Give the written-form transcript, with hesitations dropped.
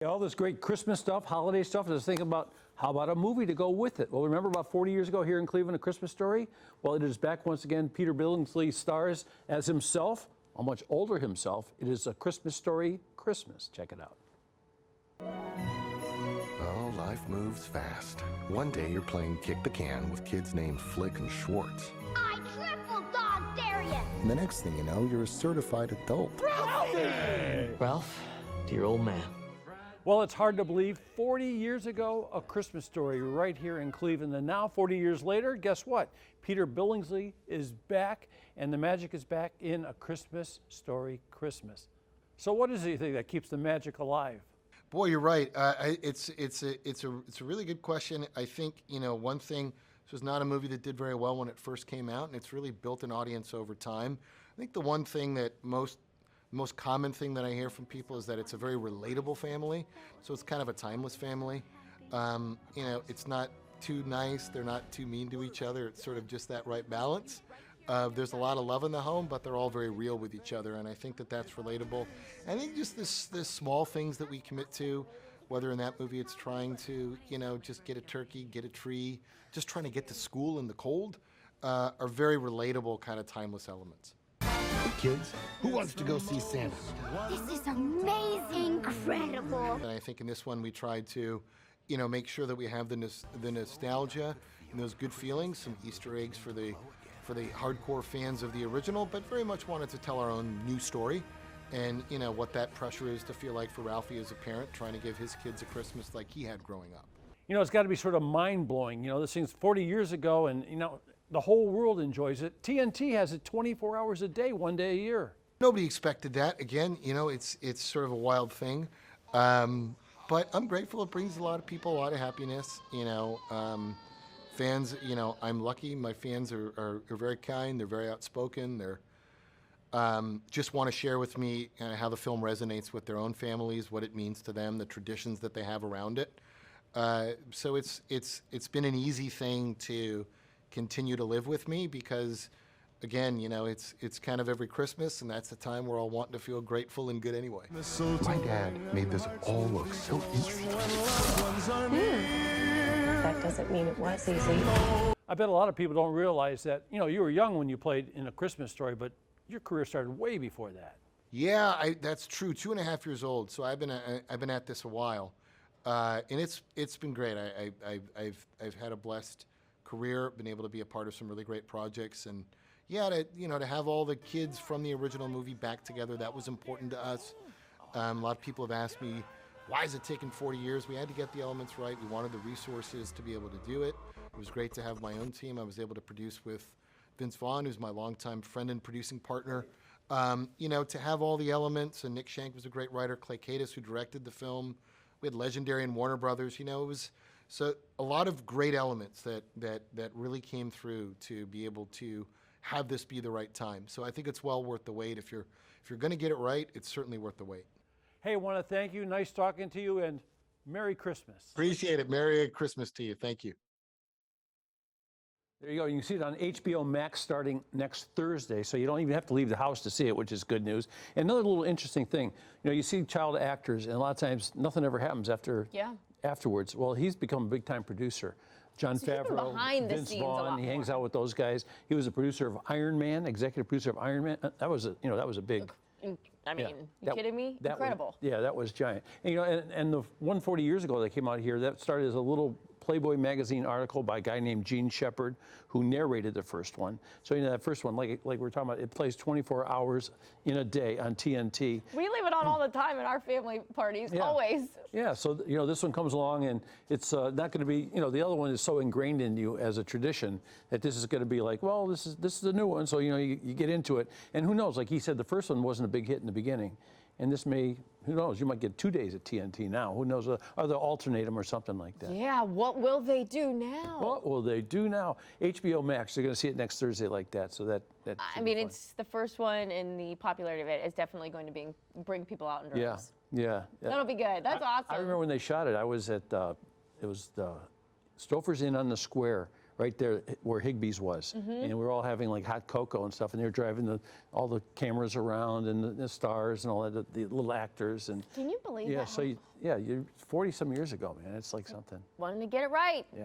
All this great Christmas stuff, holiday stuff, and I was thinking about how about a movie to go with it? Well, remember about 40 years ago here in Cleveland, A Christmas Story? Well, it is back once again. Peter Billingsley stars as himself, a much older himself. It is A Christmas Story Christmas. Check it out. Oh, life moves fast. One day you're playing kick the can with kids named Flick and Schwartz. I triple dog dare you! And the next thing you know, you're a certified adult. Ralph, dear old man. Well, it's hard to believe. 40 years ago, A Christmas Story right here in Cleveland. And now, 40 years later, guess what? Peter Billingsley is back, and the magic is back in A Christmas Story Christmas. So what is it you think that keeps the magic alive? Boy, you're right. It's a really good question. I think, one thing, this was not a movie that did very well when it first came out, and it's really built an audience over time. I think the one thing that most common thing that I hear from people is that it's a very relatable family. So it's kind of a timeless family. It's not too nice. They're not too mean to each other. It's sort of just that right balance. There's a lot of love in the home, but they're all very real with each other, and I think that that's relatable. I think just this small things that we commit to, whether in that movie it's trying to, just get a turkey, get a tree, just trying to get to school in the cold, are very relatable kind of timeless elements. Kids, who wants to go see Santa? This is amazing, incredible. And I think in this one we tried to, make sure that we have the nostalgia and those good feelings, some Easter eggs for the hardcore fans of the original, but very much wanted to tell our own new story and, what that pressure is to feel like for Ralphie as a parent, trying to give his kids a Christmas like he had growing up. It's got to be sort of mind-blowing. This thing's 40 years ago, and, the whole world enjoys it. TNT has it 24 hours a day, one day a year. Nobody expected that. Again, it's sort of a wild thing. But I'm grateful. It brings a lot of people a lot of happiness. Fans, I'm lucky. My fans are very kind. They're very outspoken. They're just want to share with me how the film resonates with their own families, what it means to them, the traditions that they have around it. So it's been an easy thing to continue to live with me because, again, it's kind of every Christmas, and that's the time we're all wanting to feel grateful and good anyway. My dad made this all look so easy. That doesn't mean it was easy. I bet a lot of people don't realize that, you were young when you played in A Christmas Story, but your career started way before that. Yeah, that's true. 2.5 years old, so I've been at this a while, and it's been great. I've had a blessed career, been able to be a part of some really great projects, and to have all the kids from the original movie back together, that was important to us. A lot of people have asked me, why is it taking 40 years? We had to get the elements right. We wanted the resources to be able to do it. It was great to have my own team. I was able to produce with Vince Vaughn, who's my longtime friend and producing partner. To have all the elements, and Nick Schenk was a great writer, Clay Cadis, who directed the film. We had Legendary and Warner Brothers. It was so a lot of great elements that really came through to be able to have this be the right time. So I think it's well worth the wait. If you're going to get it right, it's certainly worth the wait. Hey, I want to thank you. Nice talking to you, and Merry Christmas. Appreciate it. Merry Christmas to you. Thank you. There you go. You can see it on HBO Max starting next Thursday, so you don't even have to leave the house to see it, which is good news. And another little interesting thing, you see child actors, and a lot of times nothing ever happens afterwards. Well, he's become a big-time producer. Jon Favreau, Vince Vaughn, he hangs out with those guys. He was a producer of Iron Man, executive producer of Iron Man. That was a big. I mean, you kidding me? Incredible. That was giant. And the 140 years ago that came out here, that started as a little Playboy magazine article by a guy named Gene Shepard, who narrated the first one. So that first one, like we're talking about, it plays 24 hours in a day on TNT. We leave it on all the time at our family parties, always. Yeah, so this one comes along, and it's not going to be, the other one is so ingrained in you as a tradition that this is going to be like, well, this is the new one, so you get into it, and who knows? Like he said, the first one wasn't a big hit in the beginning. And this may, who knows, you might get 2 days at TNT now. Who knows, or they'll alternate them or something like that. Yeah, what will they do now? What will they do now? HBO Max, they're going to see it next Thursday like that. So that I mean, it's the first one, and the popularity of it is definitely going to bring people out in droves. Yeah. That'll be good. That's awesome. I remember when they shot it, I was at, it was the Stouffer's Inn on the Square right there where Higbee's was. And we were all having like hot cocoa and stuff, and they were driving all the cameras around and the stars and all that, the little actors. And Can you believe yeah, that? so you're 40 some years ago, man. It's like something. Wanting to get it right. Yeah.